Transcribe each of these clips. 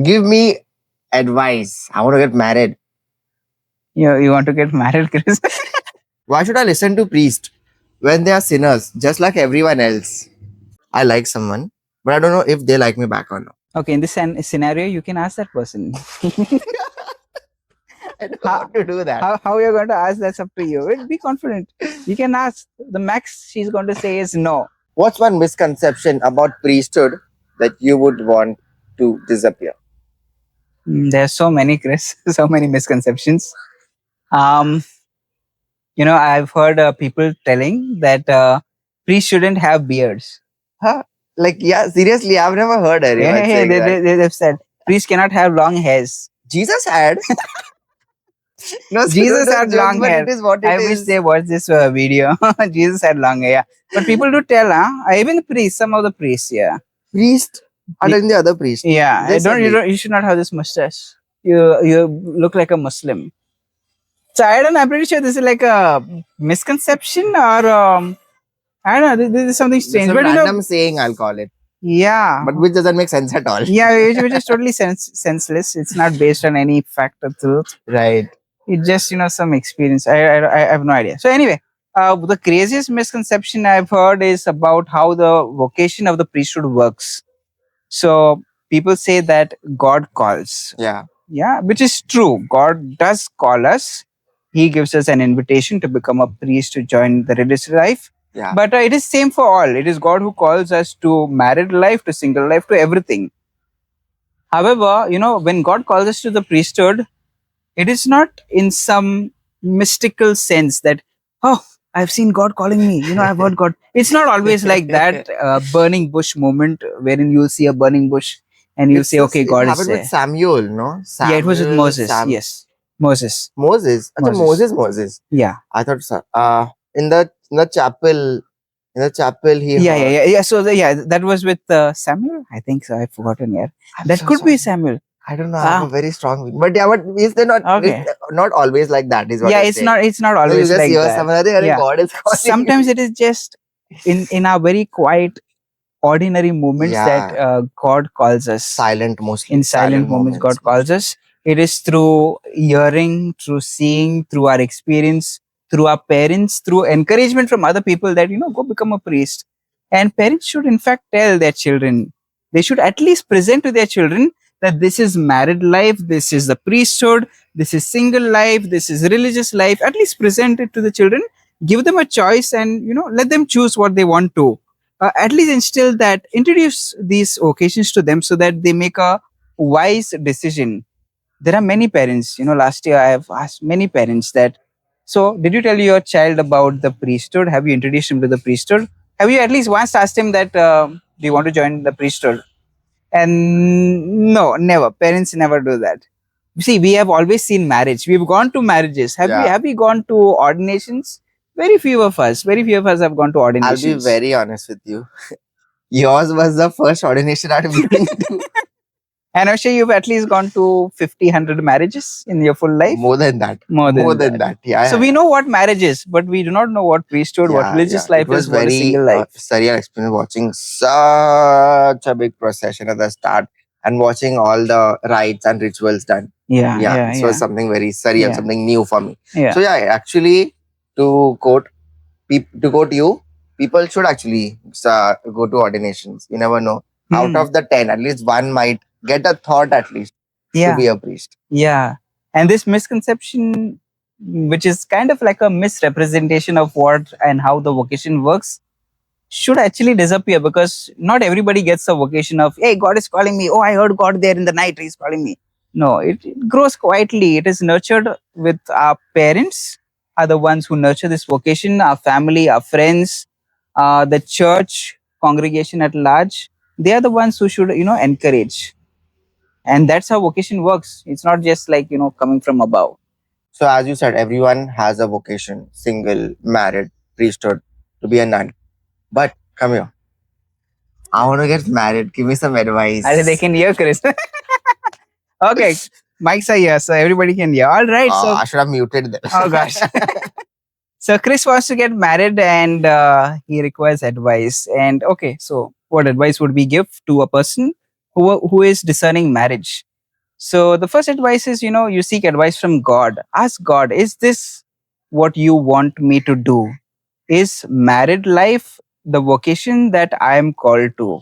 Give me advice. I want to get married. You want to get married, Chris? Why should I listen to priests when they are sinners, just like everyone else? I like someone, but I don't know if they like me back or not. Okay, in this scenario, you can ask that person. I don't how, want to do that. how you're going to ask, that's up to you. Be confident. You can ask. The max she's going to say is no. What's one misconception about priesthood that you would want to disappear? There's so many, Chris. So many misconceptions. Um, I've heard people telling that priests shouldn't have beards. Huh? Like, yeah, seriously, I've never heard anyone saying that. They've said priests cannot have long hairs. Jesus had. No, so Jesus don't had joke, long but hair. it is what it I wish is. they watched this video. Jesus had long hair. Yeah. But people do tell, even the priests, some of the priests, yeah. Priest other than the other priest. Yeah, They said you should not have this mustache. You look like a Muslim. So I don't know, I'm pretty sure this is like a misconception or I don't know, this is something strange. some But random saying, I'll call it. yeah. But which doesn't make sense at all. Yeah, which is totally senseless. It's not based on any fact or truth. Right. It's just some experience. I have no idea. So anyway, the craziest misconception I've heard is about how the vocation of the priesthood works. So people say that God calls. Yeah. Yeah, which is true. God does call us. He gives us an invitation to become a priest to join the religious life. Yeah. But it is same for all. It is God who calls us to married life, to single life, to everything. However, when God calls us to the priesthood, it is not in some mystical sense that, oh, I've seen God calling me. I've heard God. It's not always like that burning bush moment wherein you'll see a burning bush and you'll say, okay, God it is happened there. with Samuel, no? Yeah, it was with Samuel, Moses. Yes, Moses. Moses. Moses. Yeah. I thought so. In the chapel, he Yeah. So that was with Samuel. I think so. I've forgotten. Yeah, that so could sorry. be Samuel. I don't know. I have a very strong, but yeah, but is there not? Okay. It's not always like that. Is what Yeah, you're it's saying. not. It's not You always just like hear that. someone, "Arey, Yeah. God is calling Sometimes me." it is just in our very quiet, ordinary moments that Yeah. God calls us. Silent mostly. In silent moments, God calls us. It is through hearing, through seeing, through our experience, through our parents, through encouragement from other people that go become a priest. And parents should in fact tell their children. They should at least present to their children that this is married life, this is the priesthood, this is single life, this is religious life. At least present it to the children, give them a choice, and let them choose what they want to. At least instill that, introduce these occasions to them so that they make a wise decision. There are many parents, last year I have asked many parents that, so did you tell your child about the priesthood? Have you introduced him to the priesthood? Have you at least once asked him that, do you want to join the priesthood? And no, never. Parents never do that. See, we have always seen marriage. We've gone to marriages. Have we gone to ordinations? Very few of us. Very few of us have gone to I'll ordinations. be very honest with you. Yours was the first ordination I've been to. And I'm sure you've at least gone to 50, 100 marriages in your full life. More than that. More than that. Yeah. So we know what marriage is, but we do not know what priesthood, what religious life It was is, what is very single life. surreal experience watching such a big procession at the start and watching all the rites and rituals done. This was something very surreal, something new for me. So yeah, actually, to quote you, people should actually go to ordinations. You never know. Out of the 10, at least one might get a thought at least to be a priest. Yeah. And this misconception, which is kind of like a misrepresentation of what and how the vocation works, should actually disappear, because not everybody gets a vocation of, hey, God is calling me. Oh, I heard God there in the night. He's calling me. No, it grows quietly. It is nurtured with our parents, are the ones who nurture this vocation, our family, our friends, the church, congregation at large. They are the ones who should, encourage. And that's how vocation works. It's not just like, coming from above. So as you said, everyone has a vocation, single, married, priesthood, to be a nun. But come here. I want to get married. Give me some advice. I think they can hear, Chris. Okay, mics are here, so everybody can hear. All right. So I should have muted them. Oh gosh. So Chris wants to get married and he requires advice. And okay, so what advice would we give to a person who is discerning marriage. So the first advice is, you seek advice from God. Ask God, is this what you want me to do? Is married life the vocation that I am called to?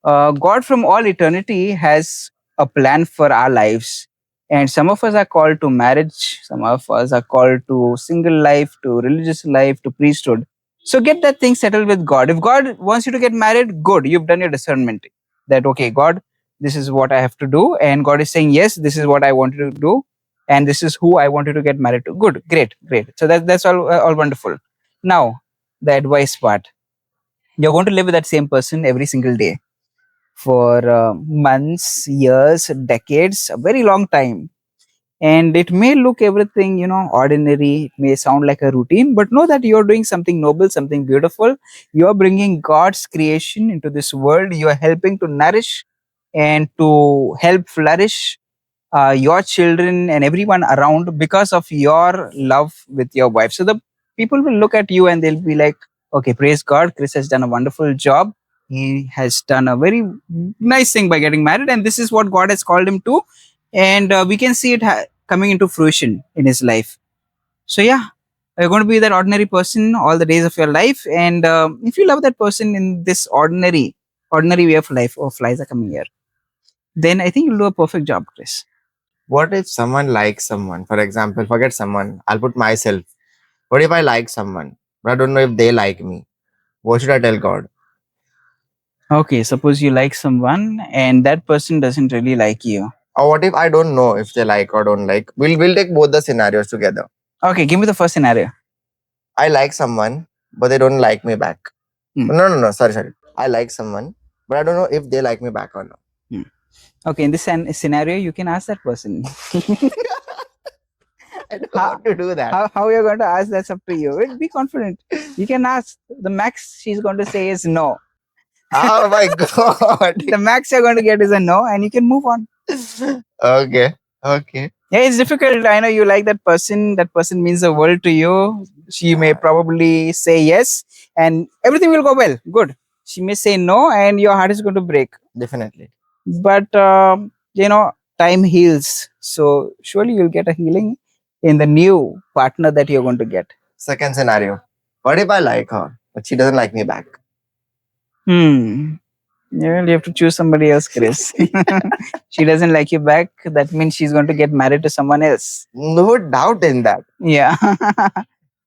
God from all eternity has a plan for our lives. And some of us are called to marriage, some of us are called to single life, to religious life, to priesthood. So get that thing settled with God. If God wants you to get married, good, you've done your discernment. That, okay, God, this is what I have to do. And God is saying, yes, this is what I want you to do. And this is who I want you to get married to. Good, great, great. So that's all wonderful. Now, the advice part. You're going to live with that same person every single day for months, years, decades, a very long time. And it may look everything, ordinary. It may sound like a routine, but know that you're doing something noble, something beautiful. You're bringing God's creation into this world. You're helping to nourish and to help flourish your children and everyone around because of your love with your wife. So the people will look at you and they'll be like, okay, praise God, Chris has done a wonderful job. He has done a very nice thing by getting married, and this is what God has called him to. And we can see it coming into fruition in his life. So, yeah, you're going to be that ordinary person all the days of your life. And if you love that person in this ordinary way of life, oh, flies are coming here, then I think you'll do a perfect job, Chris. What if someone likes someone? For example, forget someone. I'll put myself. What if I like someone, but I don't know if they like me? What should I tell God? Okay, suppose you like someone and that person doesn't really like you. Or what if I don't know if they like or don't like? We'll take both the scenarios together. Okay, give me the first scenario. I like someone, but they don't like me back. No. Sorry. I like someone, but I don't know if they like me back or not. Okay, in this scenario, you can ask that person. I don't want to do that. How you're going to ask, that's up to you. Be confident. You can ask. The max she's going to say is no. Oh my God. The max you're going to get is a no, and you can move on. Okay. Yeah, it's difficult. I know you like that person. That person means the world to you. She may probably say yes, and everything will go well. Good. She may say no, and your heart is going to break. Definitely. But time heals. So surely you'll get a healing in the new partner that you're going to get. Second scenario. What if I like her, but she doesn't like me back? Yeah, you have to choose somebody else, Chris. She doesn't like you back. That means she's going to get married to someone else. No doubt in that. Yeah.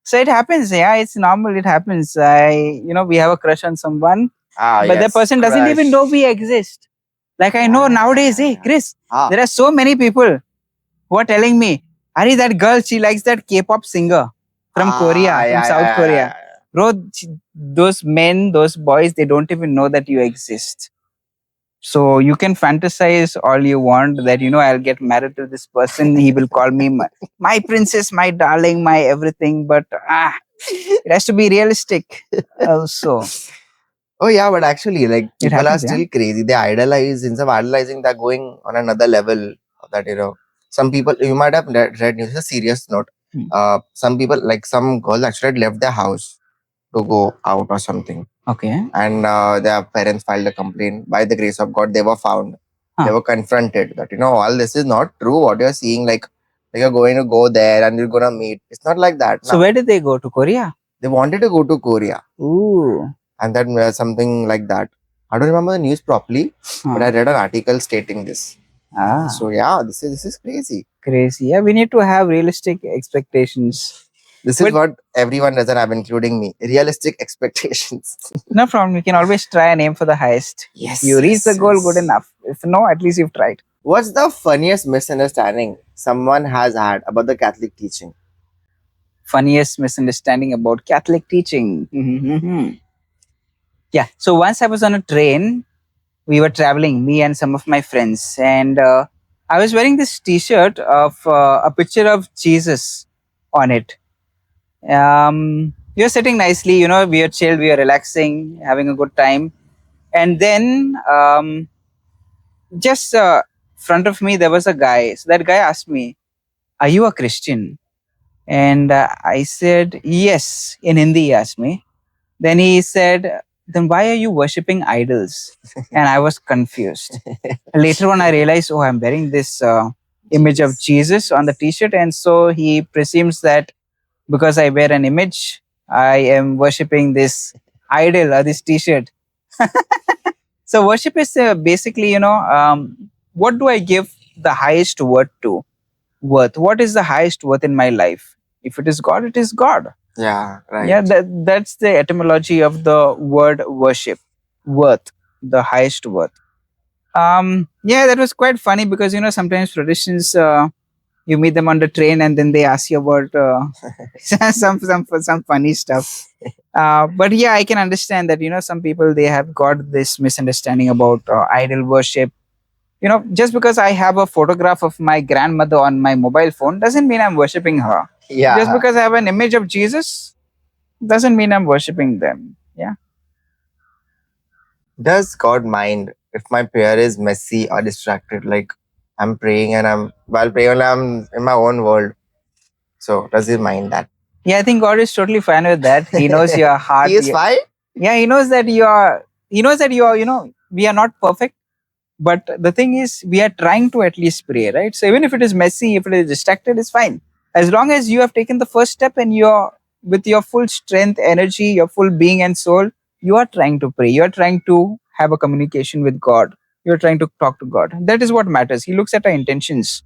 So it happens. Yeah, it's normal. It happens. We have a crush on someone, but the person doesn't even know we exist. Like I know nowadays, hey, Chris, there are so many people who are telling me, Ari, that girl, she likes that K-pop singer from Korea, from South Korea. Bro, those men, those boys, they don't even know that you exist. So you can fantasize all you want that, I'll get married to this person. He will call me my princess, my darling, my everything. But it has to be realistic also. Oh yeah, but actually, like people are still crazy. They idolize. Instead of idolizing, they're going on another level. That some people, you might have read news. A serious note. Some people, like some girls, actually had left their house to go out or something. Okay. And their parents filed a complaint. By the grace of God, they were found. They were confronted that all this is not true. What you're seeing, like you're going to go there and you're gonna meet. It's not like that. So where did they go? To Korea? They wanted to go to Korea. Ooh. And then something like that. I don't remember the news properly, but I read an article stating this. So yeah, this is crazy. Crazy. Yeah, we need to have realistic expectations. This is what everyone doesn't have, including me. Realistic expectations. No problem. You can always try and aim for the highest. Yes. You reach the goal, good enough. If no, at least you've tried. What's the funniest misunderstanding someone has had about the Catholic teaching? Funniest misunderstanding about Catholic teaching. Yeah. So once I was on a train, we were traveling, me and some of my friends, and I was wearing this T-shirt of a picture of Jesus on it. We were sitting nicely, we were chilled, we were relaxing, having a good time, and then just front of me there was a guy. So that guy asked me, "Are you a Christian?" And I said, "Yes." In Hindi, he asked me. Then he said, then why are you worshipping idols? And I was confused. Later on, I realized, oh, I'm wearing this image of Jesus on the t-shirt. And so he presumes that because I wear an image, I am worshipping this idol or this t-shirt. So worship is basically, what do I give the highest worth to? Worth. What is the highest worth in my life? If it is God, it is God. Yeah, right. Yeah, that's the etymology of the word worship. Worth, the highest worth. Yeah, that was quite funny because sometimes traditions you meet them on the train and then they ask you about some funny stuff. But yeah, I can understand that some people they have got this misunderstanding about idol worship. Just because I have a photograph of my grandmother on my mobile phone doesn't mean I'm worshipping her. Yeah. Just because I have an image of Jesus doesn't mean I'm worshipping them. Yeah. Does God mind if my prayer is messy or distracted? Like I'm praying and while praying I'm in my own world. So does he mind that? Yeah, I think God is totally fine with that. He knows your heart. He is fine? Yeah, he knows that we are not perfect. But the thing is, we are trying to at least pray, right? So even if it is messy, if it is distracted, it's fine. As long as you have taken the first step and you're with your full strength, energy, your full being and soul, you are trying to pray. You are trying to have a communication with God. You're trying to talk to God. That is what matters. He looks at our intentions.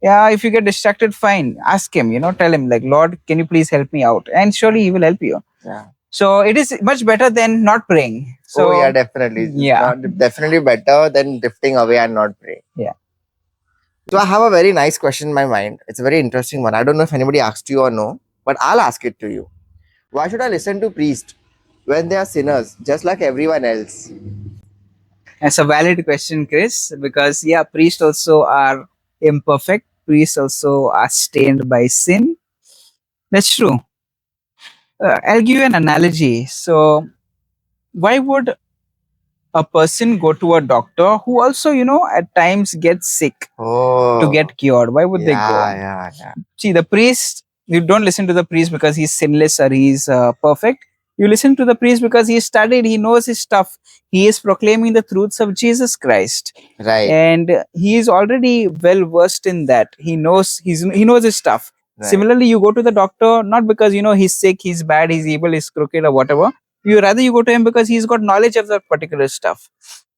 Yeah, if you get distracted, fine. Ask him, tell him, like, Lord, can you please help me out? And surely he will help you. Yeah. So it is much better than not praying. So, oh, yeah, definitely. Yeah. Definitely better than drifting away and not praying. Yeah. So I have a very nice question in my mind. It's a very interesting one. I don't know if anybody asked you or no, but I'll ask it to you. Why should I listen to priests when they are sinners, just like everyone else? That's a valid question, Chris, because yeah, priests also are imperfect. Priests also are stained by sin. That's true. I'll give you an analogy. So, why would a person go to a doctor who also, at times gets sick to get cured? Why would they go? Yeah. See, the priest, you don't listen to the priest because he's sinless or he's perfect. You listen to the priest because he studied, he knows his stuff. He is proclaiming the truths of Jesus Christ. Right. And he is already well versed in that. He knows his stuff. Right. Similarly, you go to the doctor not because he's sick, he's bad, he's evil, he's crooked or whatever. You go to him because he's got knowledge of that particular stuff.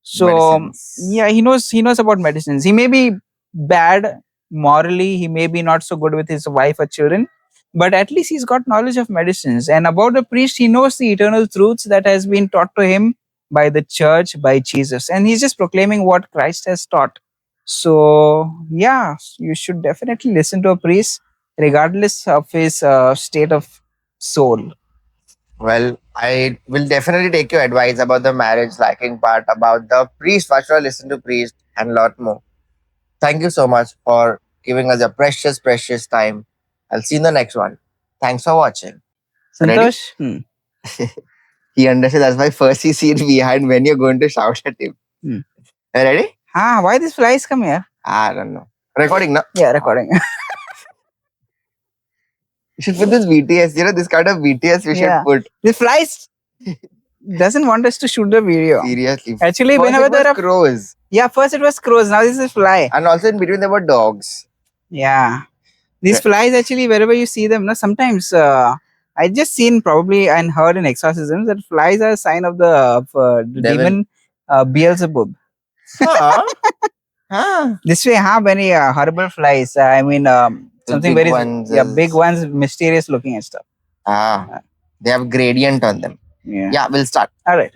So Medicines. yeah, he knows about medicines. He may be bad morally, he may be not so good with his wife or children, but at least he's got knowledge of medicines. And about the priest, he knows the eternal truths that has been taught to him by the church, by Jesus, and he's just proclaiming what Christ has taught. So yeah, you should definitely listen to a priest regardless of his state of soul. Well, I will definitely take your advice about the marriage lacking part, about the priest. Why should I listen to priest, and a lot more. Thank you so much for giving us a precious, precious time. I'll see you in the next one. Thanks for watching. Santosh? He understood. That's why first he sees behind when you're going to shout at him. Ready? Why these flies come here? I don't know. Recording, no? Yeah, recording. You should put this BTS. This kind of BTS we should put. The flies doesn't want us to shoot the video. Seriously. Actually, first whenever there are crows. Yeah, first it was crows. Now this is fly. And also in between there were dogs. Yeah. These flies actually, wherever you see them, sometimes I just seen probably and heard in exorcisms that flies are a sign of the demon Beelzebub. This way, many horrible flies. I mean, something big very ones big ones, mysterious looking and stuff. They have gradient on them. Yeah, we'll start. All right.